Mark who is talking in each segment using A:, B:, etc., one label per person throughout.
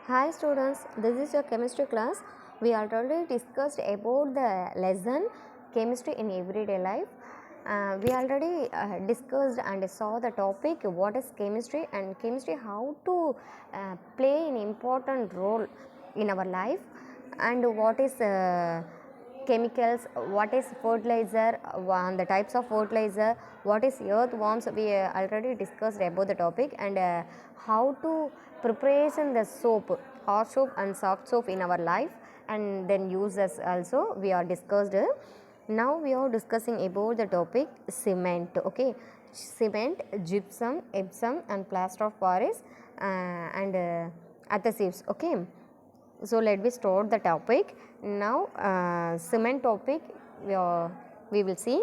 A: Hi students, this is your chemistry class. We already discussed about the lesson chemistry in everyday life. We already discussed and saw the topic what is chemistry and chemistry how to play an important role in our life and what is chemicals, what is fertilizer, the types of fertilizer, what is earthworms. We already discussed about the topic and how to preparation the soap, hard soap and soft soap in our life and then uses also we are discussed. Now we are discussing about the topic cement. Okay, cement, gypsum, epsom and plaster of paris and adhesives. Okay, so let me start the topic now. Cement topic we will see.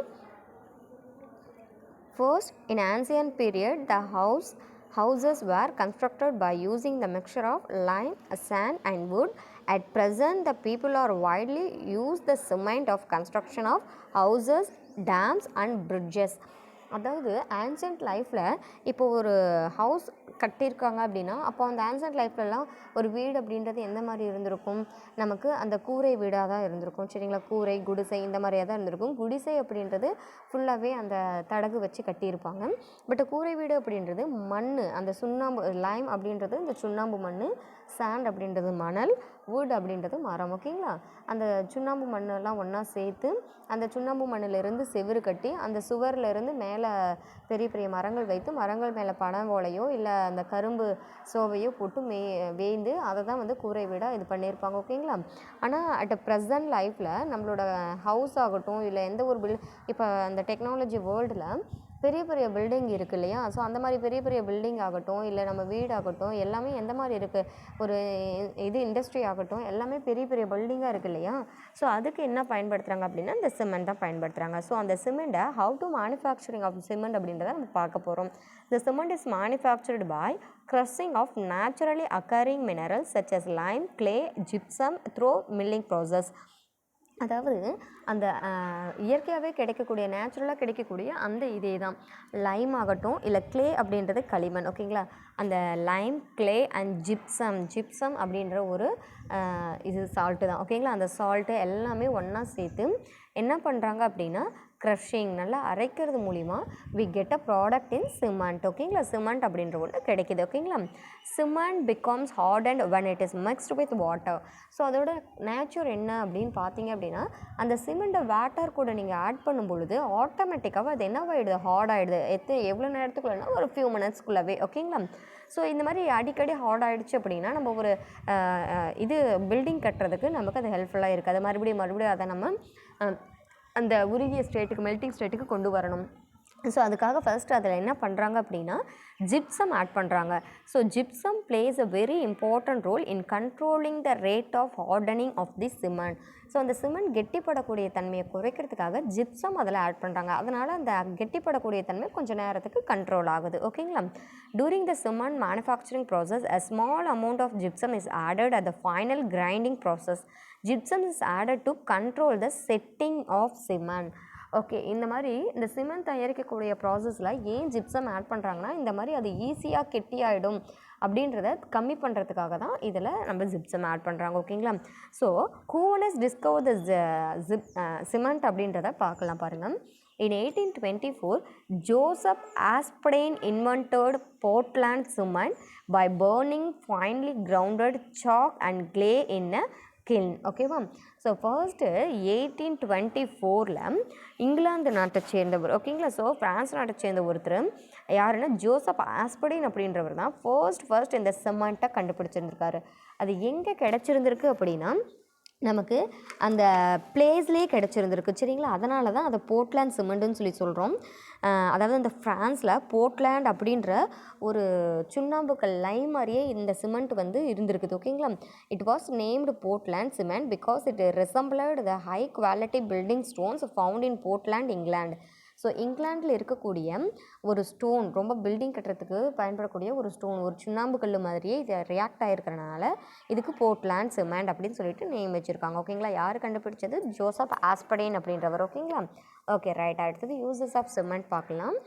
A: First, in ancient period, the houses were constructed by using the mixture of lime, sand and wood. At present, the people are widely use the cement of construction of houses, dams and bridges. அதாவது ஆன்சன்ட் லைஃப்பில் இப்போ ஒரு house கட்டியிருக்காங்க அப்படின்னா அப்போ அந்த ஆன்சன்ட் லைஃப்லலாம் ஒரு வீடு அப்படின்றது எந்த மாதிரி இருந்திருக்கும், நமக்கு அந்த கூரை வீடாக தான் இருந்திருக்கும். சரிங்களா, கூரை குடிசை இந்த மாதிரியாக தான் இருந்திருக்கும். குடிசை அப்படின்றது ஃபுல்லாகவே அந்த தடகு வச்சு கட்டியிருப்பாங்க. பட் கூரை வீடு அப்படின்றது மண், அந்த சுண்ணாம்பு லைம் அப்படின்றது இந்த சுண்ணாம்பு மண், சாண்ட் அப்படின்றது மணல், வுட் அப்படின்றது மரம். ஓகேங்களா, அந்த சுண்ணாம்பு மண்ணெல்லாம் ஒன்றா சேர்த்து அந்த சுண்ணாம்பு மண்ணிலிருந்து செவுறு கட்டி அந்த சுவர்லேருந்து மேலே பெரிய பெரிய மரங்கள் வைத்து மரங்கள் மேலே பனை ஓலையோ இல்லை அந்த கரும்பு சோவையோ போட்டு வேய்ந்து அதை தான் வந்து கூரை வீடாக இது பண்ணியிருப்பாங்க. ஓகேங்களா, ஆனால் அட் ப்ரெசன்ட் லைஃப்பில் நம்மளோட ஹவுஸ் ஆகட்டும் இல்லை எந்த ஒரு இப்போ அந்த டெக்னாலஜி வேர்ல்டில் பெரிய பெரிய பில்டிங் இருக்குது இல்லையா, ஸோ அந்த மாதிரி பெரிய பெரிய பில்டிங் ஆகட்டும் இல்லை நம்ம வீடாகட்டும் எல்லாமே எந்த மாதிரி இருக்குது, ஒரு இது இண்டஸ்ட்ரி ஆகட்டும் எல்லாமே பெரிய பெரிய பில்டிங்காக இருக்குது இல்லையா. ஸோ அதுக்கு என்ன பயன்படுத்துகிறாங்க அப்படின்னா இந்த சிமெண்ட் தான் பயன்படுத்துகிறாங்க. ஸோ அந்த சிமெண்ட்டை how to manufacturing of cement அப்படின்றத நம்ம பார்க்க போகிறோம். The cement is manufactured by crushing of naturally occurring minerals such as lime, clay, gypsum through milling process. அதாவது அந்த இயற்கையாகவே கிடைக்கக்கூடிய நேச்சுரலாக கிடைக்கக்கூடிய அந்த இதே தான் லைம் ஆகட்டும் இல்லை க்ளே அப்படின்றது களிமண். ஓகேங்களா, அந்த லைம், க்ளே அண்ட் ஜிப்சம் அப்படின்ற ஒரு இது சால்ட்டு தான். ஓகேங்களா, அந்த சால்ட்டு எல்லாமே ஒன்றா சேர்த்து என்ன பண்ணுறாங்க அப்படின்னா க்ரஷிங் நல்லா அரைக்கிறது மூலிமா we get a product in cement. ஓகேங்களா, சிமெண்ட் அப்படின்ற ஒன்று கிடைக்கிது. ஓகேங்களா, cement becomes hard and when it is mixed with water. So அதோட நேச்சர் என்ன அப்படின்னு பார்த்தீங்க அப்படின்னா அந்த சிமெண்ட்டை வாட்டர் கூட நீங்கள் ஆட் பண்ணும் பொழுது ஆட்டோமேட்டிக்காக அது என்னவாயிடுது, ஹார்ட் ஆகிடுது. எவ்வளோ நேரத்துக்குள்ளனா ஒரு ஃபியூ மினிட்ஸ்க்குள்ளவே. ஓகேங்களா, ஸோ இந்த மாதிரி அடிக்கடி ஹார்ட் ஆகிடுச்சு அப்படின்னா நம்ம ஒரு இது பில்டிங் கட்டுறதுக்கு நமக்கு அது ஹெல்ப்ஃபுல்லாக இருக்குது. அது மறுபடியும் அதை நம்ம அந்த உருகிய ஸ்டேட்டுக்கு மெல்ட்டிங் ஸ்டேட்டுக்கு கொண்டு வரணும். ஸோ அதுக்காக ஃபர்ஸ்ட் அதில் என்ன பண்ணுறாங்க அப்படின்னா ஜிப்சம் ஆட் பண்ணுறாங்க. So gypsum plays a very important role in controlling the rate of hardening of the cement. So அந்த சிமெண்ட் கெட்டிப்படக்கூடிய தன்மையை குறைக்கிறதுக்காக ஜிப்சம் அதில் ஆட் பண்ணுறாங்க. அதனால் அந்த கெட்டிப்படக்கூடிய தன்மை கொஞ்சம் நேரத்துக்கு கண்ட்ரோல் ஆகுது. ஓகேங்களா, during the cement manufacturing process a small amount of gypsum is added at the final grinding process. Gypsum is added to control the setting of cement. Okay, இந்த மாதிரி இந்த சிமெண்ட் தயாரிக்கக்கூடிய ப்ராசஸில் ஏன் ஜிப்சம் ஆட் பண்ணுறாங்கன்னா இந்த மாதிரி அது ஈஸியாக கெட்டியாயிடும் அப்படின்றத கம்மி பண்ணுறதுக்காக தான் இதில் நம்ம ஜிப்சம் ஆட் பண்ணுறாங்க. ஓகேங்களா, so who has discovered the cement அப்படின்றத பார்க்கலாம் பாருங்கள். In 1824, Joseph Aspdin invented Portland cement by burning finely grounded chalk and clay in a kiln. ஓகேவா, ஸோ ஃபர்ஸ்ட்டு 1824 இங்கிலாந்து நாட்டை சேர்ந்தவர். ஓகேங்களா, ஸோ ஃப்ரான்ஸ் நாட்டை சேர்ந்த ஒருத்தர் யாருன்னா ஜோசப் ஆஸ்படின் அப்படின்றவர் தான் ஃபர்ஸ்ட் இந்த சிமெண்ட்டை கண்டுபிடிச்சிருந்துருக்காரு. அது எங்கே கிடச்சிருந்துருக்கு அப்படின்னா நமக்கு அந்த பிளேஸ்லேயே கிடச்சிருந்துருக்கு. சரிங்களா, அதனால தான் அதை போர்ட்லேண்ட் சிமெண்ட்டுன்னு சொல்லி சொல்கிறோம். அதாவது இந்த ஃப்ரான்ஸில் போர்ட்லேண்ட் அப்படின்ற ஒரு சுண்ணாம்புக்கல் லைம் மாதிரியே இந்த சிமெண்ட் வந்து இருந்திருக்குது. ஓகேங்களா, it was named Portland cement because it resembled the high quality building stones found in Portland, England. So இங்கிலாண்டில் இருக்கக்கூடிய ஒரு ஸ்டோன், ரொம்ப பில்டிங் கட்டுறதுக்கு பயன்படக்கூடிய ஒரு ஸ்டோன், ஒரு சுண்ணாம்பு கல் மாதிரியே இது ரியாக்ட் ஆகிருக்கிறனால இதுக்கு போர்ட்லேண்ட் சிமெண்ட் அப்படின்னு சொல்லிட்டு நேம் வச்சுருக்காங்க. ஓகேங்களா, யார் கண்டுபிடிச்சது, ஜோசப் ஆஸ்படின் அப்படின்றவர். ஓகேங்களா, ஓகே ரைட். அடுத்தது யூசஸ் ஆஃப் சிமெண்ட் பார்க்கலாம்.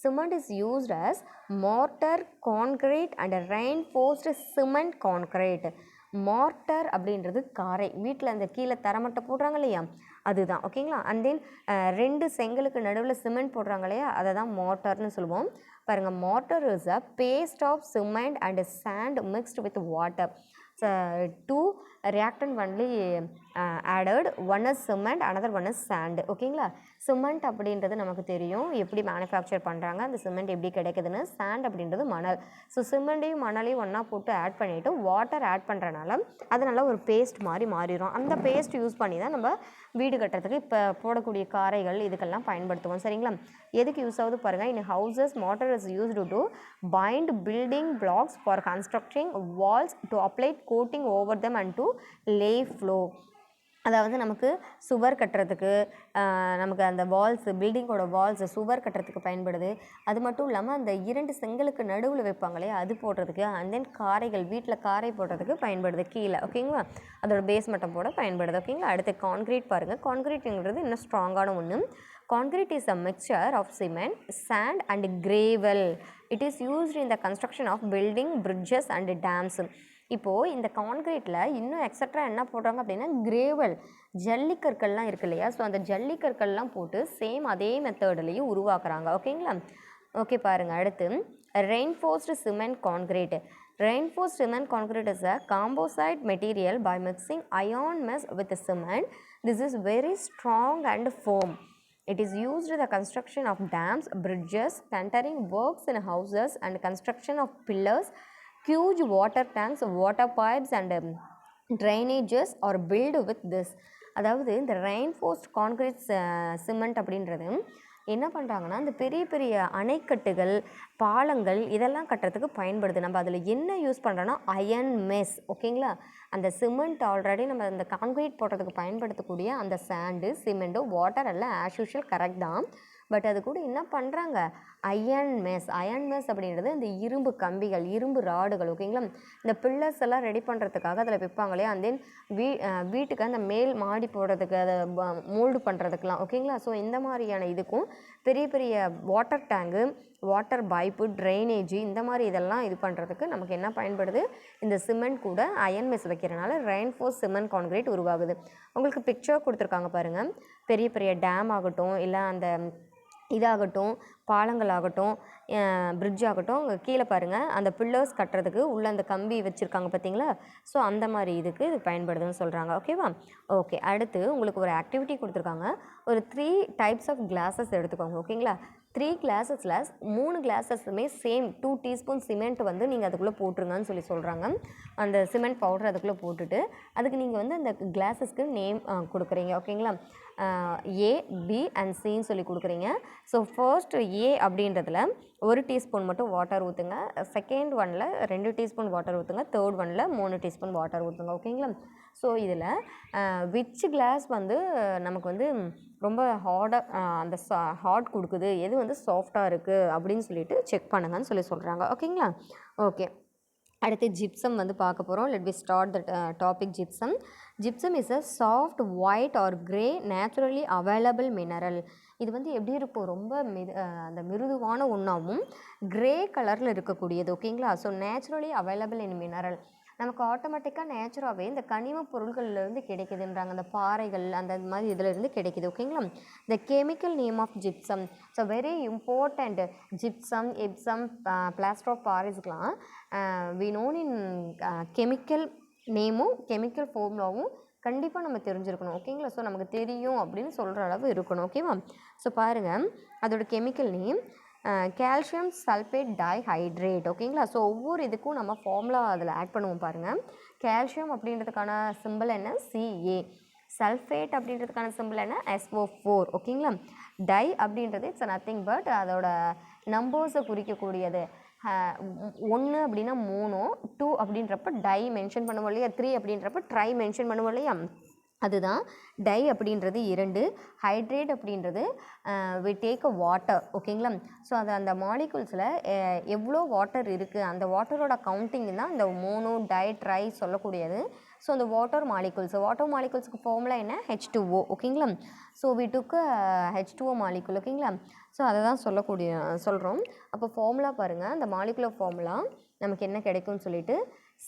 A: Cement is used as mortar, concrete and reinforced cement concrete. Mortar அப்படின்றது காரை, வீட்டில் அந்த கீழே தரமட்டை போடுறாங்க இல்லையா, அதுதான். ஓகேங்களா. அண்ட் தென் 2 செங்கலுக்கு நடுவில் சிமெண்ட் போடுறாங்க இல்லையா, அதை தான் மார்ட்டர்னு சொல்லுவோம். பாருங்கள், mortar is a paste of cement and sand mixed with water. 2 reactant only added, one is cement, another one is sand. ஓகேங்களா. சிமெண்ட் அப்படின்றது நமக்கு தெரியும் எப்படி மேனுஃபேக்சர் பண்ணுறாங்க, அந்த சிமெண்ட் எப்படி கிடைக்குதுன்னு. சாண்ட் அப்படின்றது மணல். ஸோ சிமெண்ட்டையும் மணலையும் ஒன்றா போட்டு ஆட் பண்ணிவிட்டு வாட்டர் ஆட் பண்ணுறனால அது நல்லா ஒரு பேஸ்ட் மாதிரி மாறிடும். அந்த பேஸ்ட் யூஸ் பண்ணி தான் நம்ம வீடு கட்டுறதுக்கு இப்போ போடக்கூடிய காரைகள் இதுக்கெல்லாம் பயன்படுத்துவோம். சரிங்களா. எதுக்கு யூஸ் ஆகுது பாருங்கள். In houses mortar is used to bind building blocks for constructing walls, to apply coating over them and to lay floor. அதாவது நமக்கு சுவர் கட்டுறதுக்கு, நமக்கு அந்த வால்ஸ், பில்டிங்கோட வால்ஸ் சுவர் கட்டுறதுக்கு பயன்படுது. அது மட்டும் இல்லாமல் அந்த 2 செங்கலுக்கு நடுவில் வைப்பாங்களே அது போடுறதுக்கு, அண்ட் தென் காரைகள், வீட்டில் காரை போடுறதுக்கு பயன்படுது கீழே. ஓகேங்களா. அதோட பேஸ் மட்டம் போட பயன்படுது. ஓகேங்களா. அடுத்து கான்க்ரீட் பாருங்கள். கான்க்ரீட்டுங்கிறது இன்னும் ஸ்ட்ராங்கான ஒன்று. Concrete is a mixture of cement, sand and gravel. It is used in the construction of building, bridges and dams. இப்போது இந்த கான்க்ரீட்டில் இன்னும் எக்ஸட்ரா என்ன போடுறாங்க அப்படின்னா கிரேவல், ஜல்லிக்கற்கள்லாம் இருக்கு இல்லையா, ஸோ அந்த ஜல்லிக்கற்கள்லாம் போட்டு சேம் அதே மெத்தட்லேயும் உருவாக்குறாங்க. ஓகேங்களா. ஓகே பாருங்கள். அடுத்து reinforced cement concrete. Reinforced cement concrete is a composite material by mixing iron mess with cement. This is very strong and firm. It is used in the construction of dams, bridges, centering works in houses and construction of pillars. Huge water tanks, water pipes and drainages are built with this. அதாவது இந்த reinforced concrete cement அப்படின்றது என்ன பண்ணுறாங்கன்னா, இந்த பெரிய பெரிய அணைக்கட்டுகள், பாலங்கள் இதெல்லாம் கட்டுறதுக்கு பயன்படுது. நம்ம அதில் என்ன யூஸ் பண்ணுறோன்னா அயன் மெஸ். ஓகேங்களா. அந்த சிமெண்ட் ஆல்ரெடி நம்ம அந்த கான்க்ரீட் போடுறதுக்கு பயன்படுத்தக்கூடிய அந்த சாண்டு, சிமெண்ட்டு, வாட்டர் எல்லாம் ஆஸ் யூஷுவல் கரெக்ட் தான். பட் அது கூட என்ன பண்ணுறாங்க, அயன் மெஸ். அயன் மெஸ் அப்படின்றது இந்த இரும்பு கம்பிகள், இரும்பு ராடுகள். ஓகேங்களா. இந்த பில்லர்ஸ் எல்லாம் ரெடி பண்ணுறதுக்காக அதில் வைப்பாங்க இல்லையா, அண்ட் தென் வீட்டுக்கு அந்த மேல் மாடி போடுறதுக்கு, அதை மோல்டு பண்ணுறதுக்கெலாம். ஓகேங்களா. ஸோ இந்த மாதிரியான இதுக்கும் பெரிய பெரிய water tank, water pipe, drainage, இந்த மாதிரி இதெல்லாம் இது பண்ணுறதுக்கு நமக்கு என்ன பயன்படுது, இந்த சிமெண்ட் கூட அயன் மெஸ் வைக்கிறனால ரெயின்ஃபோர்ஸ் சிமெண்ட் கான்க்ரீட் உருவாகுது. உங்களுக்கு பிக்சர் கொடுத்துருக்காங்க பாருங்கள். பெரிய பெரிய டேம் ஆகட்டும், இல்லை அந்த இதாகட்டும், பாலங்கள் ஆகட்டும், பிரிட்ஜ் ஆகட்டும், கீழே பாருங்கள் அந்த பில்லர்ஸ் கட்டுறதுக்கு உள்ள அந்த கம்பி வச்சுருக்காங்க பார்த்தீங்களா. ஸோ அந்த மாதிரி இதுக்கு இது பயன்படுதுன்னு சொல்கிறாங்க. ஓகேவா. ஓகே. அடுத்து உங்களுக்கு ஒரு ஆக்டிவிட்டி கொடுத்துருக்காங்க. ஒரு 3 டைப்ஸ் ஆஃப் கிளாஸஸ் எடுத்துக்கோங்க. ஓகேங்களா. 3 கிளாஸஸில் 3 கிளாஸஸுமே சேம் 2 டீஸ்பூன் சிமெண்ட் வந்து நீங்கள் அதுக்குள்ளே போட்டுருங்கன்னு சொல்லி சொல்கிறாங்க. அந்த சிமெண்ட் பவுடர் அதுக்குள்ளே போட்டுட்டு அதுக்கு நீங்கள் வந்து அந்த கிளாஸஸ்க்கு நேம் கொடுக்குறீங்க. ஓகேங்களா. ஏ, பி அண்ட் சின்னு சொல்லி கொடுக்குறீங்க. ஸோ ஃபர்ஸ்ட் ஏ அப்படின்றதுல 1 டீஸ்பூன் மட்டும் வாட்டர் ஊற்றுங்க. செகண்ட் ஒனில் 2 டீஸ்பூன் வாட்டர் ஊற்றுங்க. தேர்ட் ஒனில் 3 டீஸ்பூன் வாட்டர் ஊற்றுங்க. ஓகேங்களா. ஸோ இதில் விச் கிளாஸ் வந்து நமக்கு வந்து ரொம்ப ஹார்டாக அந்த ஹார்ட் கொடுக்குது, எது வந்து சாஃப்டாக இருக்குது அப்படின்னு சொல்லிட்டு செக் பண்ணுங்கன்னு சொல்லி சொல்கிறாங்க. ஓகேங்களா. ஓகே. அடுத்து ஜிப்சம் வந்து பார்க்க போகிறோம். Let we start the topic. Gypsum. Gypsum is a soft white or grey naturally available mineral. இது வந்து எப்படி இருக்கும், ரொம்ப அந்த மிருதுவான ஒன்றாவும் கிரே கலரில் இருக்கக்கூடியது. ஓகேங்களா. So naturally available in mineral. நமக்கு ஆட்டோமேட்டிக்காக நேச்சுராகவே இந்த கனிம பொருட்கள்லேருந்து கிடைக்குதுன்றாங்க. அந்த பாறைகள் அந்த மாதிரி இதிலேருந்து கிடைக்குது. ஓகேங்களா. The chemical name of gypsum. So very important. Gypsum, Epsom, plaster of பாரிஸ்க்கெலாம் வி நோன் இன் கெமிக்கல் நேமும் கெமிக்கல் ஃபார்முலாவும் கண்டிப்பாக நம்ம தெரிஞ்சிருக்கணும். ஓகேங்களா. ஸோ நமக்கு தெரியும் அப்படின்னு சொல்கிற அளவு இருக்கணும். ஓகேவா. ஸோ பாருங்கள் அதோட chemical name calcium sulphate dihydrate. ஓகேங்களா. ஸோ ஒவ்வொரு இதுக்கும் நம்ம ஃபார்முலா அதில் ஆட் பண்ணுவோம் பாருங்கள். கால்சியம் அப்படின்றதுக்கான சிம்பிள் என்ன, Ca. சல்ஃபேட் அப்படின்றதுக்கான சிம்பிள் என்ன, SO4. ஓகேங்களா. டை அப்படின்றது இட்ஸ் நத்திங் பட் அதோட நம்பர்ஸை குறிக்கக்கூடியது. 1 அப்படின்னா 3, 2 அப்படின்றப்ப டை மென்ஷன் பண்ணுவோம் இல்லையா, 3 அப்படின்றப்ப ட்ரை மென்ஷன் பண்ணுவோம் இல்லையா, அதுதான். டை அப்படின்றது 2, ஹைட்ரேட் அப்படின்றது வி டேக் அ வாட்டர். ஓகேங்களா. ஸோ அது அந்த மாலிகுல்ஸில் எவ்வளோ வாட்டர் இருக்குது அந்த வாட்டரோட கவுண்டிங் தான் இந்த 3 டை ட்ரை சொல்லக்கூடியது. ஸோ அந்த வாட்டர் மாலிகுல்ஸுக்கு ஃபார்முலா என்ன, H2O. ஓகேங்களா. So we took H2O molecule. ஓகேங்களா. ஸோ அதை தான் சொல்கிறோம். அப்போ ஃபார்முலா பாருங்கள், அந்த மாலிகுலர் ஃபார்முலா நமக்கு என்ன கிடைக்கும்னு சொல்லிட்டு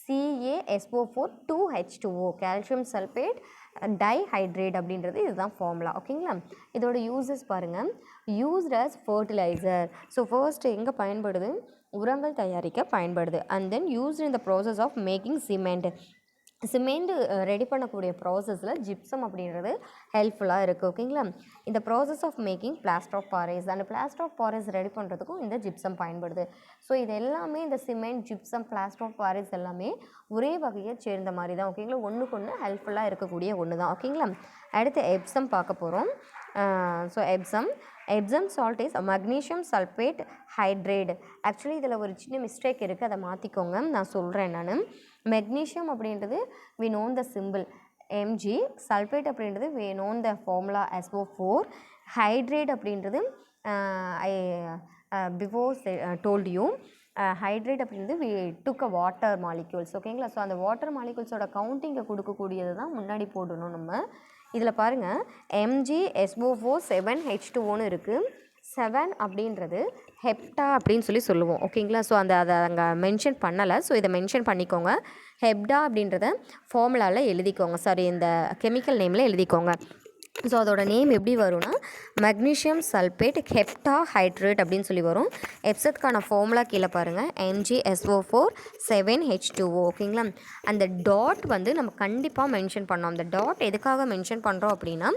A: CaSO4 2H2O calcium sulphate dihydrate அப்படின்றது இதுதான் ஃபார்முலா. ஓகேங்களா? இதோட யூசஸ் பாருங்கள். Used as fertiliser. So first எங்கே பயன்படுது? உரங்கள் தயாரிக்க பயன்படுது. And then used in the process of making cement ready பண்ணக்கூடிய ப்ராசஸில் ஜிப்சம் அப்படின்றது ஹெல்ப்ஃபுல்லாக இருக்குது. ஓகேங்களா? இந்த process of making plaster of Paris, அந்த பிளாஸ்டர் ஆஃப் பாரிஸ் ரெடி பண்ணுறதுக்கும் இந்த ஜிப்சம் பயன்படுது. ஸோ இது எல்லாமே இந்த cement, gypsum, plaster of Paris எல்லாமே ஒரே வகையை சேர்ந்த மாதிரி தான். ஓகேங்களா? ஒன்றுக்கு ஒன்று ஹெல்ப்ஃபுல்லாக இருக்கக்கூடிய ஒன்று தான். ஓகேங்களா? அடுத்து எப்சம் பார்க்க போகிறோம். So Epsom salt is magnesium sulphate hydrate. Actually இதில் ஒரு சின்ன மிஸ்டேக் இருக்குது, அதை மாற்றிக்கோங்க, நான் சொல்கிறேன். நான் மெக்னீஷியம் அப்படின்றது we know the symbol Mg, sulphate அப்படின்றது we know the formula SO4, hydrate அப்படின்றது I before told you hydrate அப்படின்றது we took a water molecules. ஓகேங்களா? ஸோ அந்த வாட்டர் மாலிகுல்ஸோட கவுண்டிங்கை கொடுக்கக்கூடியது தான் முன்னாடி போடணும் நம்ம. இதில் பாருங்கள், MgSO4 7H2Oன்னு இருக்குது. 7 அப்படின்றது ஹெப்டா அப்படின்னு சொல்லுவோம். ஓகேங்களா? ஸோ அதை அங்கே மென்ஷன் பண்ணலை, ஸோ இதை மென்ஷன் பண்ணிக்கோங்க. ஹெப்டா அப்படின்றத ஃபார்முலாவில் எழுதிக்கோங்க, சாரி இந்த கெமிக்கல் நேமில் எழுதிக்கோங்க. ஸோ அதோட நேம் எப்படி வரும்னா மக்னீஷியம் சல்ஃபேட் ஹெப்டா ஹைட்ரேட் அப்படின்னு சொல்லி வரும். எப்சத்துக்கான ஃபார்முலா கீழே பாருங்கள், MgSO4 7H2O. ஓகேங்களா? அந்த டாட் வந்து நம்ம கண்டிப்பாக மென்ஷன் பண்ணோம். அந்த டாட் எதுக்காக மென்ஷன் பண்ணுறோம் அப்படின்னா,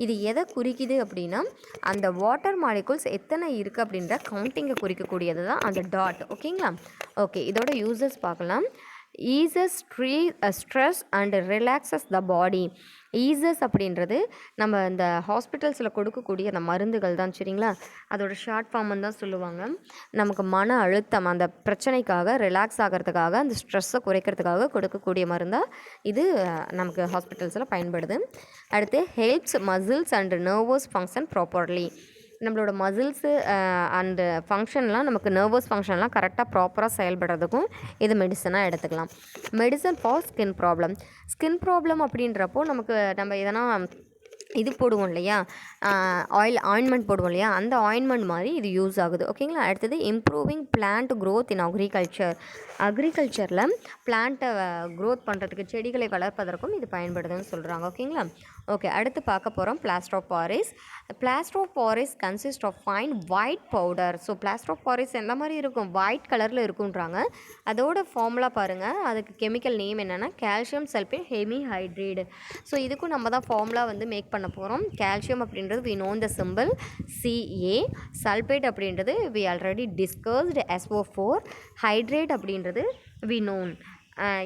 A: இது எதை குறிக்குது அப்படின்னா அந்த வாட்டர் மாலிகுல்ஸ் எத்தனை இருக்குது அப்படின்ற கவுண்டிங்கை குறிக்கக்கூடியது தான் அந்த டாட். ஓகேங்களா? ஓகே, இதோட யூசஸ் பார்க்கலாம். ஈசஸ் ஸ்ட்ரெஸ் அண்ட் ரிலாக்ஸஸ் த பாடி. ஈசஸ் அப்படின்றது நம்ம இந்த ஹாஸ்பிட்டல்ஸில் கொடுக்கக்கூடிய அந்த மருந்துகள் தான். சரிங்களா? அதோட ஷார்ட் ஃபார்ம்னு தான் சொல்லுவாங்க. நமக்கு மன அழுத்தம், அந்த பிரச்சனைக்காக ரிலாக்ஸ் ஆகிறதுக்காக, அந்த ஸ்ட்ரெஸ்ஸை குறைக்கிறதுக்காக கொடுக்கக்கூடிய மருந்தாக இது நமக்கு ஹாஸ்பிட்டல்ஸில் பயன்படுது. அடுத்து helps muscles and nervous function properly. நம்மளோட மசில்ஸு அண்டு ஃபங்க்ஷன்லாம், நமக்கு நர்வஸ் ஃபங்க்ஷன்லாம் கரெக்டாக ப்ராப்பராக செயல்படுறதுக்கும் இது மெடிசனாக எடுத்துக்கலாம். மெடிசன் ஃபார் ஸ்கின் ப்ராப்ளம் அப்படின்றப்போ நம்ம எதனா இது போடுவோம் இல்லையா, ஆயின்மெண்ட் போடுவோம் இல்லையா, அந்த ஆயின்மெண்ட் மாதிரி இது யூஸ் ஆகுது. ஓகேங்களா? அடுத்தது இம்ப்ரூவிங் பிளான்ட் க்ரோத் இன் அக்ரிகல்ச்சரில் பிளான்ட்டை க்ரோத் பண்ணுறதுக்கு, செடிகளை வளர்ப்பதற்கும் இது பயன்படுதுன்னு சொல்கிறாங்க. ஓகேங்களா? ஓகே, அடுத்து பார்க்க போகிறோம் plaster of Paris consist of fine white powder. So plaster of Paris எந்த மாதிரி இருக்கும்? ஒயிட் கலரில் இருக்குன்றாங்க. அதோட ஃபார்முலா பாருங்கள், அதுக்கு கெமிக்கல் நேம் என்னென்னா கால்சியம் சல்ஃபேட் ஹெமிஹைட்ரேட். ஸோ இதுக்கும் நம்ம தான் ஃபார்முலா வந்து மேக் பண்ண போகிறோம். கால்சியம் அப்படின்றது we know the symbol Ca, sulphate அப்படின்றது we already discussed SO4, hydrate அப்படின்றது we known.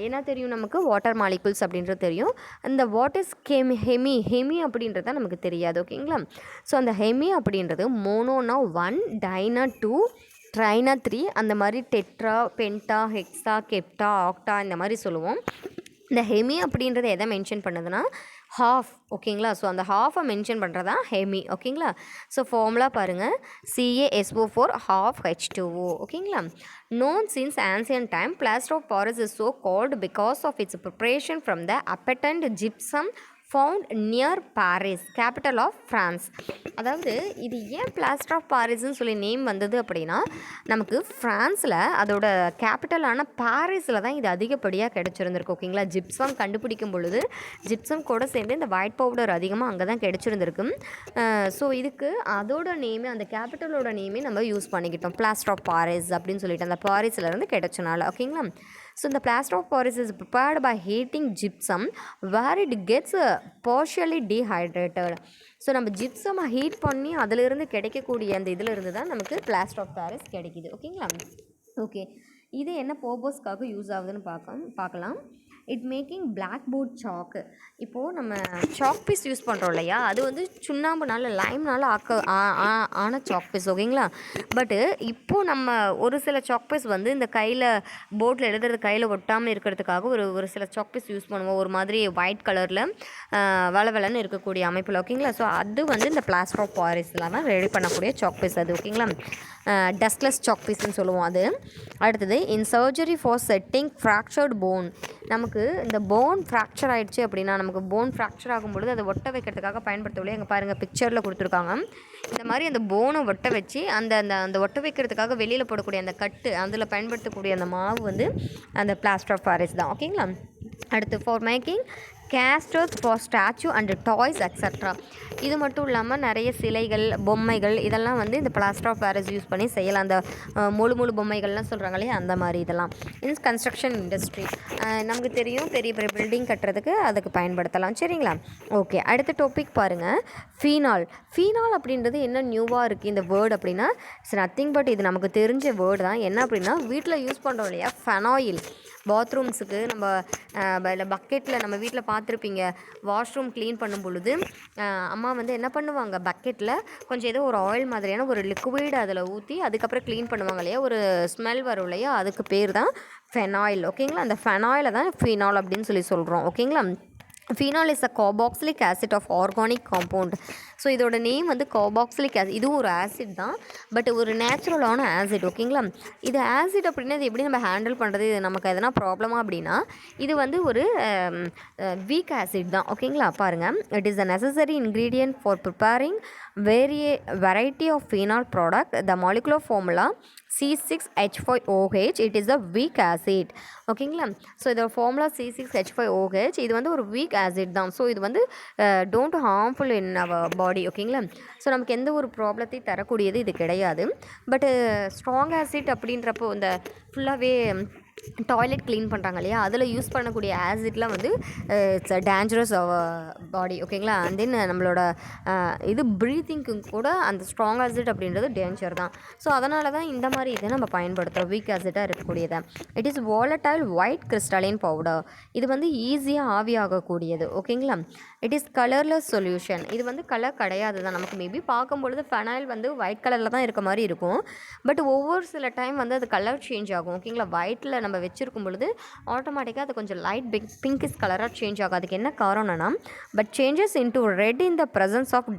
A: என்ன தெரியும் நமக்கு? வாட்டர் மாலிகுல்ஸ் அப்படின்றது தெரியும். அந்த வாட் இஸ் ஹெமி அப்படின்றத நமக்கு தெரியாது. ஓகேங்களா? ஸோ அந்த ஹெமி அப்படின்றது மோனோனா 1, டைனா 2, ட்ரைனா 3, அந்த மாதிரி டெட்ரா, பென்டா, ஹெக்ஸா, கெப்டா, ஆக்டா இந்த மாதிரி சொல்லுவோம். இந்த ஹெமி அப்படின்றத எதை மென்ஷன் பண்ணுதுன்னா ஹாஃப். ஓகேங்களா? ஸோ அந்த ஹாஃபை மென்ஷன் பண்ணுறதா ஹெமி. ஓகேங்களா? ஸோ ஃபார்முலா பாருங்கள், CaSO4 half H2O. ஓகேங்களா? known since ancient time, plaster of Paris is so called because of its preparation from the apparent gypsum found near Paris, capital of France. அதாவது இது ஏன் plaster of பாரிஸ்ன்னு சொல்லி name வந்தது அப்படின்னா, நமக்கு ஃப்ரான்ஸில் அதோட கேபிட்டலான பாரிஸில் தான் இது அதிகப்படியாக கிடச்சிருந்துருக்கு. ஓகேங்களா? ஜிப்சம் கண்டுபிடிக்கும் பொழுது ஜிப்சம் கூட சேர்ந்து இந்த ஒயிட் பவுடர் அதிகமாக அங்கே தான் கிடச்சிருந்துருக்கு. ஸோ இதுக்கு அதோட நேமே, அந்த கேபிட்டலோட நேமே நம்ம யூஸ் பண்ணிக்கிட்டோம், பிளாஸ்டர் ஆஃப் பாரிஸ் அப்படின்னு சொல்லிட்டு, அந்த பாரிஸ்லேருந்து கிடச்சனால. ஓகேங்களா? So the plaster of Paris is prepared by heating gypsum where it gets partially dehydrated. So நம்ம ஜிப்சமை ஹீட் பண்ணி அதிலிருந்து கிடைக்கக்கூடிய அந்த இதிலிருந்து தான் நமக்கு பிளாஸ்டர் ஆஃப் பாரிஸ் கிடைக்கிது. ஓகேங்களா? ஓகே, இது என்ன பர்பஸ்க்காக யூஸ் ஆகுதுன்னு பார்க்கலாம். இட் மேக்கிங் பிளாக் போர்ட் சாக்கு. இப்போது நம்ம சாக் பீஸ் யூஸ் பண்ணுறோம் இல்லையா, அது வந்து சுண்ணாம்புனால, லைம்னால ஆன சாக் பீஸ். ஓகேங்களா? பட்டு இப்போது நம்ம ஒரு சில சாக் பீஸ் வந்து இந்த கையில் போர்டில் எழுதுறது கையில் ஒட்டாமல் இருக்கிறதுக்காக ஒரு சில சாக் பீஸ் யூஸ் பண்ணுவோம், ஒரு மாதிரி ஒயிட் கலரில் வளன்னு இருக்கக்கூடிய அமைப்பில். ஓகேங்களா? ஸோ அது வந்து இந்த பிளாஸ்டர் ஆஃப் பாரிஸில் தான் ரெடி பண்ணக்கூடிய சாக் பீஸ் அது. ஓகேங்களா? டஸ்ட்லெஸ் சாக் பீஸ்ன்னு சொல்லுவோம் அது. அடுத்தது in surgery for setting fractured bone. நமக்கு நமக்கு இந்த போன் ஃப்ராக்சர் ஆகிடுச்சு அப்படின்னா, நமக்கு போன் ஃப்ராக்சர் ஆகும்பொழுது அதை ஒட்ட வைக்கிறதுக்காக பயன்படுத்தவில்லை. அங்கே பாருங்கள் பிக்சரில் கொடுத்துருக்காங்க. இந்த மாதிரி அந்த போனை ஒட்ட வச்சு அந்த அந்த அந்த ஒட்ட வைக்கிறதுக்காக வெளியில் போடக்கூடிய அந்த கட்டு, அதில் பயன்படுத்தக்கூடிய அந்த மாவு வந்து அந்த பிளாஸ்டர் ஆஃப் பாரிஸ் தான். ஓகேங்களா. அடுத்து for making casters for statue and toys extra. இது மட்டும் இல்லாமல் நிறைய சிலைகள், பொம்மைகள் இதெல்லாம் வந்து இந்த பிளாஸ்டர் ஆஃப் பாரிஸ் யூஸ் பண்ணி செய்யலாம். அந்த முழு பொம்மைகள்லாம் சொல்கிறாங்க இல்லையா, அந்த மாதிரி இதெல்லாம் இன்ஸ் கன்ஸ்ட்ரக்ஷன் இண்டஸ்ட்ரி நமக்கு தெரியும். பெரிய பெரிய பில்டிங் கட்டுறதுக்கு அதுக்கு பயன்படுத்தலாம். சரிங்களா. ஓகே, அடுத்த டாபிக் பாருங்கள். ஃபீனால். ஃபீனால் அப்படின்றது என்ன நியூவாக இருக்குது இந்த வேர்டு அப்படின்னா, இட்ஸ் நத்திங் பட் இது நமக்கு தெரிஞ்ச வேர்டு தான். என்ன அப்படின்னா, வீட்டில் யூஸ் பண்ணுறோம் இல்லையா ஃபெனாயில், பாத்ரூம்ஸுக்கு நம்ம இல்லை பக்கெட்டில் நம்ம வீட்டில் பார்த்துருப்பீங்க, வாஷ்ரூம் க்ளீன் பண்ணும் பொழுது அம்மா வந்து என்ன பண்ணுவாங்க, பக்கெட்டில் கொஞ்சம் ஏதோ ஒரு ஆயில் மாதிரியான ஒரு லிக்விட் அதில் ஊற்றி அதுக்கப்புறம் க்ளீன் பண்ணுவாங்க இல்லையா, ஒரு ஸ்மெல் வரும் இல்லையா, அதுக்கு பேர் தான் ஃபெனாயில். ஓகேங்களா. அந்த ஃபெனாயிலை தான் ஃபீனால் அப்படின்னு சொல்லி சொல்கிறோம். ஓகேங்களா. Phenol is a carboxylic acid of organic compound. So இதோட நேம் வந்து கார்பாக்சிலிக் ஆசிட். இதுவும் ஒரு ஆசிட் தான், பட் ஒரு நேச்சுரலான ஆசிட். ஓகேங்களா. இது ஆசிட் அப்படின்னா இது எப்படி நம்ம ஹேண்டில் பண்ணுறது, இது நமக்கு எதனா ப்ராப்ளமாக அப்படின்னா இது வந்து ஒரு வீக் ஆசிட் தான். ஓகேங்களா. பாருங்கள், it is a necessary ingredient for preparing variety of phenol product. The molecular formula C6H5OH. It is a weak acid. ஓகேங்களா. ஸோ இதோட ஃபார்முலா C6H5OH. இது வந்து ஒரு வீக் ஆசிட் தான். ஸோ இது வந்து டோன்ட் ஹார்ம்ஃபுல் இன் அவர் பாடி. ஓகேங்களா. ஸோ நமக்கு எந்த ஒரு ப்ராப்ளத்தையும் தரக்கூடியது இது கிடையாது. பட்டு ஸ்ட்ராங் ஆசிட் அப்படின்றப்போ இந்த ஃபுல்லாகவே டாய்லெட் க்ளீன் பண்ணுறாங்க இல்லையா, அதில் யூஸ் பண்ணக்கூடிய ஆசிட்லாம் வந்து இட்ஸ் டேஞ்சரஸ் பாடி. ஓகேங்களா. அண்ட் தென் நம்மளோட இது ப்ரீத்திங்க்கு கூட அந்த ஸ்ட்ராங் ஆசிட் அப்படின்றது டேஞ்சர் தான். ஸோ அதனால தான் இந்த மாதிரி இதை நம்ம பயன்படுத்துகிறோம், வீக் ஆசிட்டாக இருக்கக்கூடியதை. It is volatile white crystalline powder. இது வந்து ஈஸியாக ஆவியாகக்கூடியது. ஓகேங்களா. It is colourless solution. இது வந்து கலர் கிடையாது தான். நமக்கு மேபி பார்க்கும்பொழுது ஃபெனாயில் வந்து ஒயிட் கலரில் தான் இருக்க மாதிரி இருக்கும், பட் ஒவ்வொரு சில டைம் வந்து அது கலர் சேஞ்ச் ஆகும். ஓகேங்களா. ஒயிட்டில் நம்ம வச்சுருக்கும் பொழுது ஆட்டோமேட்டிக்காக அது கொஞ்சம் லைட் பிங்கிஷ் கலராக சேஞ்ச் ஆகும். அதுக்கு என்ன காரணம்னா, but changes into red in the presence of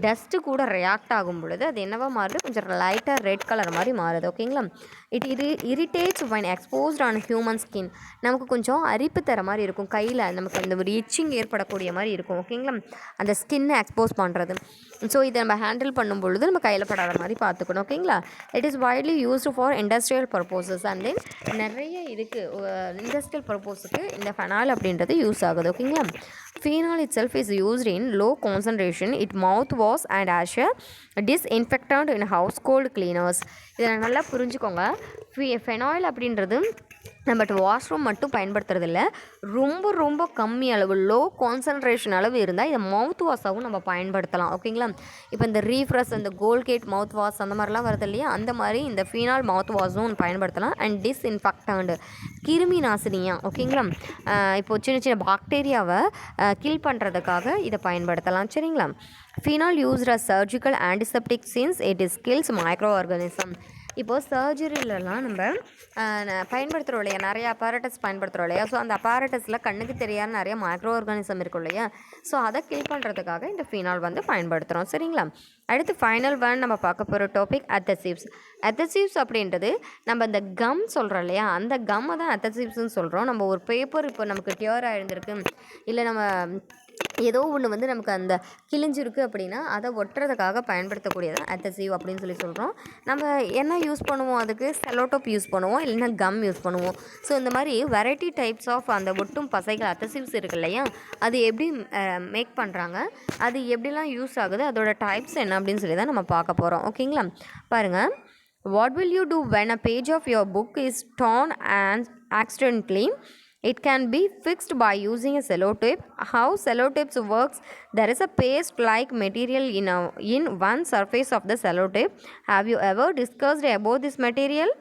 A: dust கூட ரியாக்ட் ஆகும் பொழுது அது என்னவா மாறுது, கொஞ்சம் லைட்டாக ரெட் கலர் மாதிரி மாறுது. ஓகேங்களா. It irritates when exposed on human skin. நமக்கு கொஞ்சம் அரிப்பு தர மாதிரி இருக்கும், கையில் நமக்கு அந்த ஒரு இச்சிங் ஏற்படக்கூடிய மாதிரி இருக்கும். ஓகேங்களா. அந்த ஸ்கின்னை எக்ஸ்போஸ் பண்ணுறது. ஸோ இதை நம்ம ஹேண்டில் பண்ணும் பொழுது நம்ம கையில் படாத மாதிரி பார்த்துக்கணும். ஓகேங்களா. It is widely used for industrial purposes. And then நிறைய இதுக்கு இண்டஸ்ட்ரியல் பர்பஸுக்கு இந்த ஃபெனால் அப்படின்றது யூஸ் ஆகுது. ஓகேங்களா. Phenol itself is used in low concentration it mouthwash and as disinfectant in household cleaners. இதை நல்லா புரிஞ்சுக்கோங்க. ஃபெனாயில் அப்படின்றது நம்ம வாஷ்ரூம் மட்டும் பயன்படுத்துறதில்ல, ரொம்ப ரொம்ப கம்மி அளவு, லோ கான்சன்ட்ரேஷன் அளவு இருந்தால் இதை மவுத் வாஷாகவும் நம்ம பயன்படுத்தலாம். ஓகேங்களா. இப்போ இந்த ரீஃப்ரெஷ், இந்த கோல்கேட் மவுத் வாஷ் அந்த மாதிரிலாம் வருது இல்லையா, அந்த மாதிரி இந்த ஃபீனால் மவுத் வாஷும் பயன்படுத்தலாம். அண்ட் டிஸ்இன்ஃபெக்டன்ட், கிருமி நாசினியாக. ஓகேங்களா. இப்போது சின்ன சின்ன பாக்டீரியாவை கில் பண்ணுறதுக்காக இதை பயன்படுத்தலாம். சரிங்களா. Phenol used as surgical antiseptic since it is kills microorganism. இப்போது சர்ஜரியிலலாம் நம்ம பயன்படுத்துகிறோம் இல்லையா, நிறைய அப்பாரட்டஸ் பயன்படுத்துகிறோம் இல்லையா. ஸோ அந்த அப்பாரட்டஸில் கண்ணுக்கு தெரியாத நிறைய மைக்ரோ ஆர்கானிசம் இருக்கும் இல்லையா, ஸோ அதை கில் பண்ணுறதுக்காக இந்த ஃபீனால் வந்து பயன்படுத்துகிறோம். சரிங்களா. அடுத்து ஃபைனல் ஒன் நம்ம பார்க்க போகிற டாபிக் அத்தசீவ்ஸ். அத்தசீவ்ஸ் அப்படின்றது நம்ம இந்த கம் சொல்கிறோம் இல்லையா, அந்த கம்மை தான் அத்தசீவ்ஸ்ன்னு சொல்கிறோம். நம்ம ஒரு பேப்பர் இப்போ நமக்கு டியர் ஆகிருந்திருக்கு, இல்லை நம்ம ஏதோ ஒன்று வந்து நமக்கு அந்த கிழிஞ்சிருக்கு அப்படின்னா அதை ஒட்டுறதுக்காக பயன்படுத்தக்கூடியது அத்தசீவ் அப்படின்னு சொல்லி சொல்கிறோம். நம்ம என்ன யூஸ் பண்ணுவோம், அதுக்கு செலோடோப் யூஸ் பண்ணுவோம், இல்லைன்னா கம் யூஸ் பண்ணுவோம். ஸோ இந்த மாதிரி வெரைட்டி டைப்ஸ் ஆஃப் அந்த ஒட்டும் பசைகள் அத்தசீவ்ஸ் இருக்கு இல்லையா, அது எப்படி மேக் பண்ணுறாங்க, அது எப்படிலாம் யூஸ் ஆகுது, அதோட டைப்ஸ் என்ன அப்படின்னு சொல்லி தான் நம்ம பார்க்க போகிறோம். ஓகேங்களா. பாருங்கள். What will you do when a page of your book is torn and accidentally? It can be fixed by using a sellotape. How sellotapes works? There is a paste-like material in one surface of the sellotape. Have you ever discussed about this material?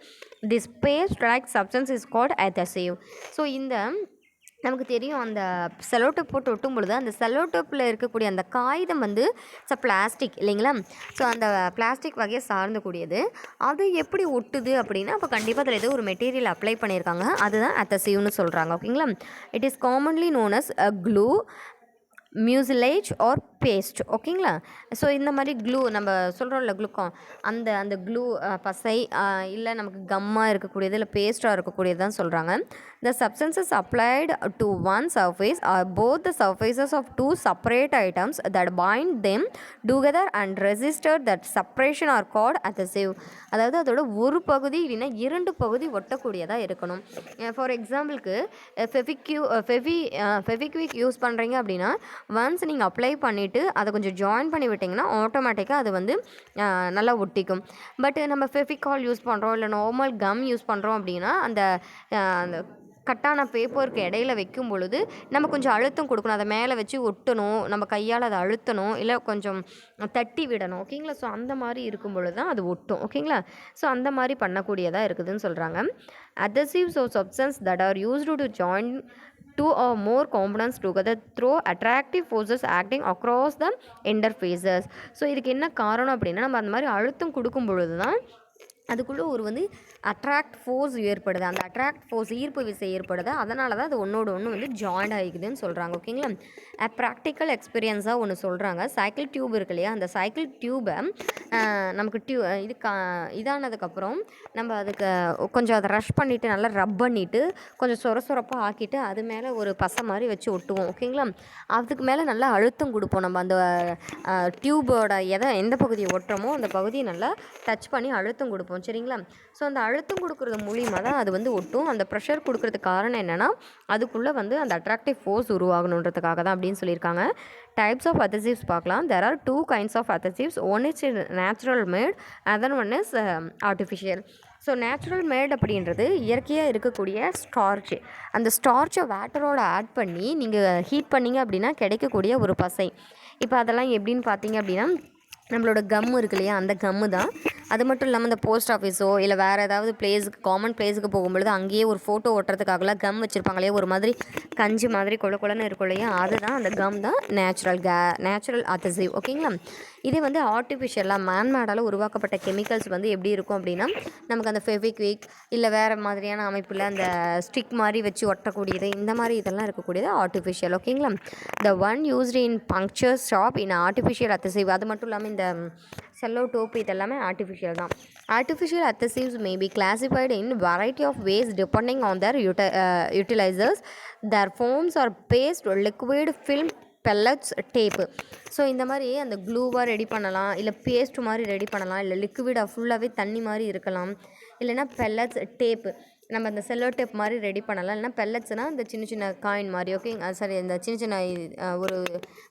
A: This paste-like substance is called adhesive. So இந்த நமக்கு தெரியும், அந்த Sellotape போட்டு ஒட்டும் பொழுது அந்த செலோடேப்பில் இருக்கக்கூடிய அந்த காகிதம் வந்து இட்ஸ் பிளாஸ்டிக் இல்லைங்களா. ஸோ அந்த பிளாஸ்டிக் வகையை சார்ந்தக்கூடியது. அது எப்படி ஒட்டுது அப்படின்னா, அப்போ கண்டிப்பாக அதில் ஏதோ ஒரு மெட்டீரியல் அப்ளை பண்ணியிருக்காங்க, அதுதான் அத்தசீவ்னு சொல்கிறாங்க. ஓகேங்களா. It is commonly known as glue, mucilage or paste. ஓகேங்களா? ஸோ இந்த மாதிரி க்ளூ நம்ம சொல்கிறோம்ல குளுக்கான், அந்த அந்த க்ளூ பசை இல்லை நமக்கு கம்மாக இருக்கக்கூடியது இல்லை பேஸ்ட்டாக இருக்கக்கூடியது தான் சொல்கிறாங்க. The substances applied to one surface are both the surfaces of two separate items that bind them together and resist that separation are called adhesive. அதாவது அதோட ஒரு பகுதி இல்லைன்னா 2 பகுதி ஒட்டக்கூடியதாக இருக்கணும். ஃபார் எக்ஸாம்பிளுக்கு ஃபெவிக்விக் யூஸ் பண்ணுறீங்க அப்படின்னா ஒன்ஸ் நீங்கள் அப்ளை பண்ணிவிட்டு அதை கொஞ்சம் ஜாயின் பண்ணி விட்டிங்கன்னா ஆட்டோமேட்டிக்காக அது வந்து நல்லா ஒட்டிக்கும். பட் நம்ம ஃபெவிகால் யூஸ் பண்ணுறோம் இல்லை நார்மல் கம் யூஸ் பண்ணுறோம் அப்படின்னா அந்த கட்டான பேப்பருக்கு இடையில வைக்கும் பொழுது நம்ம கொஞ்சம் அழுத்தம் கொடுக்கணும், அதை மேலே வச்சு ஒட்டணும், நம்ம கையால் அதை அழுத்தணும், இல்லை கொஞ்சம் தட்டி விடணும். ஓகேங்களா? ஸோ அந்த மாதிரி இருக்கும் பொழுது தான் அது ஒட்டும். ஓகேங்களா? ஸோ அந்த மாதிரி பண்ணக்கூடியதாக இருக்குதுன்னு சொல்கிறாங்க. adhesives or substance that are used to join two or more components together through attractive forces acting across the interfaces. So இதுக்கு என்ன காரணம் அப்படின்னா நம்ம அந்த மாதிரி அழுத்தம் கொடுக்கும் பொழுது தான் அதுக்குள்ளே ஒரு வந்து அட்ராக்ட் ஃபோர்ஸ் ஏற்படுது, அந்த அட்ராக்ட் ஃபோர்ஸ் ஈர்ப்பு விசை ஏற்படுது, அதனால தான் அது ஒன்றோட ஒன்று வந்து ஜாயிண்ட் ஆகிக்குதுன்னு சொல்கிறாங்க. ஓகேங்களா? ப்ராக்டிக்கல் எக்ஸ்பீரியன்ஸாக ஒன்று சொல்கிறாங்க. சைக்கிள் டியூப் இருக்கு இல்லையா, அந்த சைக்கிள் டியூபை நமக்கு இதானதுக்கப்புறம் நம்ம அதுக்கு கொஞ்சம் அதை ரஷ் பண்ணிவிட்டு நல்லா ரப் பண்ணிவிட்டு கொஞ்சம் சொரப்பாக ஆக்கிட்டு அது மேலே ஒரு பசை மாதிரி வச்சு ஒட்டுவோம். ஓகேங்களா? அதுக்கு மேலே நல்லா அழுத்தம் கொடுப்போம். நம்ம அந்த டியூபோட எந்த பகுதியை ஒட்டுறோமோ அந்த பகுதியை நல்லா டச் பண்ணி அழுத்தம் கொடுப்போம். சரிங்களா? ஸோ அந்த அழுத்தம் கொடுக்குறது மூலியமாக தான் அது வந்து ஒட்டும். அந்த ப்ரெஷர் கொடுக்குறதுக்கு காரணம் என்னென்னா அதுக்குள்ளே வந்து அந்த அட்ராக்டிவ் ஃபோர்ஸ் உருவாகணுன்றதுக்காக தான் அப்படின்னு சொல்லியிருக்காங்க. டைப்ஸ் ஆஃப் adhesives பார்க்கலாம். there are 2 kinds of adhesives. one is natural made, other one is artificial. So natural made அப்படின்றது இயற்கையாக இருக்கக்கூடிய ஸ்டார்ச். அந்த ஸ்டார்ச்சை வாட்டரோட ஆட் பண்ணி நீங்கள் ஹீட் பண்ணிங்க அப்படின்னா கிடைக்கக்கூடிய ஒரு பசை. இப்போ அதெல்லாம் எப்படின்னு பார்த்தீங்க அப்படின்னா நம்மளோட கம்மு இருக்கு இல்லையா, அந்த கம்மு தான். அது மட்டும் இல்லாமல் இந்த போஸ்ட் ஆஃபீஸோ இல்லை வேறு ஏதாவது பிளேஸுக்கு காமன் பிளேஸுக்கு போகும்பொழுது அங்கேயே ஒரு ஃபோட்டோ ஒட்டுறதுக்காகலாம் கம் வச்சுருப்பாங்க இல்லையா, ஒரு மாதிரி கஞ்சி மாதிரி கொலன்னு இருக்கும் இல்லையா, அதுதான் அந்த கம் தான் நேச்சுரல் adhesive. ஓகேங்களா? இதே வந்து ஆர்டிஃபிஷியலாக மேன்மேடால் உருவாக்கப்பட்ட கெமிக்கல்ஸ் வந்து எப்படி இருக்கும் அப்படின்னா நமக்கு அந்த ஃபெவிக்விக் இல்லை வேறு மாதிரியான அமைப்பில் அந்த ஸ்டிக் மாதிரி வச்சு ஒட்டக்கூடியது, இந்த மாதிரி இதெல்லாம் இருக்கக்கூடியது ஆர்டிஃபிஷியல். ஓகேங்களா? The one used in puncture shop in artificial adhesive. அது மட்டும் இல்லாமல் இந்த செல்லோ டோப்பு இதெல்லாமே ஆர்டிஃபிஷியல் தான். Artificial adhesives may be classified in variety of ways depending on their utilizers. Their forms are paste, liquid, film, pellets, tape. So இந்த மாதிரி அந்த க்ளூவாக ready பண்ணலாம், இல்லை பேஸ்ட் மாதிரி ரெடி பண்ணலாம், இல்லை லிக்விடாக ஃபுல்லாகவே தண்ணி மாதிரி இருக்கலாம், இல்லைனா பெல்லட்ஸ், டேப்பு நம்ம அந்த செல்லோ டேப் மாதிரி ரெடி பண்ணலாம். இல்லைனா பெல்லட்ஸ்னால் இந்த சின்ன சின்ன காயின் மாதிரி. ஓகே, சாரி, இந்த சின்ன சின்ன ஒரு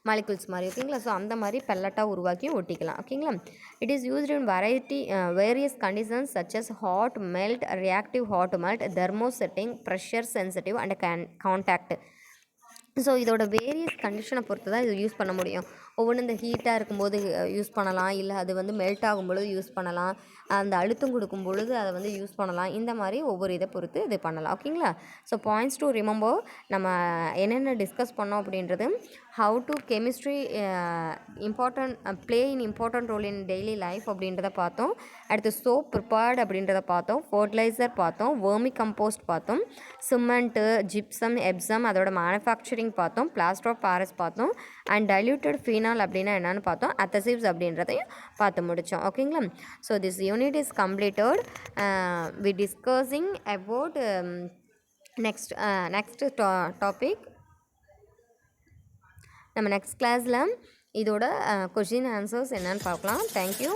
A: மாலிகுல்ஸ் மாதிரி. ஓகேங்களா? ஸோ அந்த மாதிரி பெல்லட்டாக உருவாக்கி ஒட்டிக்கலாம். ஓகேங்களா? It is used in various conditions such as hot melt, reactive hot melt, thermosetting, pressure sensitive and contact. So இதோட வேரியஸ் கண்டிஷனை பொறுத்து தான் இது யூஸ் பண்ண முடியும். ஒவ்வொன்று இந்த ஹீட்டாக இருக்கும்போது யூஸ் பண்ணலாம், இல்லை அது வந்து மெல்ட் ஆகும் பொழுது யூஸ் பண்ணலாம், அந்த அழுத்தம் கொடுக்கும் பொழுது அதை வந்து யூஸ் பண்ணலாம். இந்த மாதிரி ஒவ்வொரு இதை பொறுத்து இது பண்ணலாம். ஓகேங்களா? ஸோ பாயிண்ட்ஸ் டு ரிமெம்பர் நம்ம என்னென்ன டிஸ்கஸ் பண்ணோம் அப்படின்றது, how do chemistry important role in daily life அப்படின்றத பார்த்தோம். அடுத்து சோப் ப்ரிப்பேர்டு அப்படின்றத பார்த்தோம், ஃபர்டிலைசர் பார்த்தோம், வெர்மி கம்போஸ்ட் பார்த்தோம், சிமெண்ட்டு, ஜிப்சம், எப்சம் அதோட மேனுஃபேக்சரிங் பார்த்தோம், பிளாஸ்டர் ஆஃப் பாரிஸ் பார்த்தோம், அண்ட் டைல்யூட்டட் ஃபீனால் அப்படின்னா என்னென்னு பார்த்தோம், adhesives அப்படின்றதையும் பார்த்து முடித்தோம். ஓகேங்களா? So this unit is completed. We discussing about next topic. நம்ம நெக்ஸ்ட் கிளாஸில் இதோட கொஷின் ஆன்சர்ஸ் என்னன்னு பார்க்கலாம். தேங்க்யூ.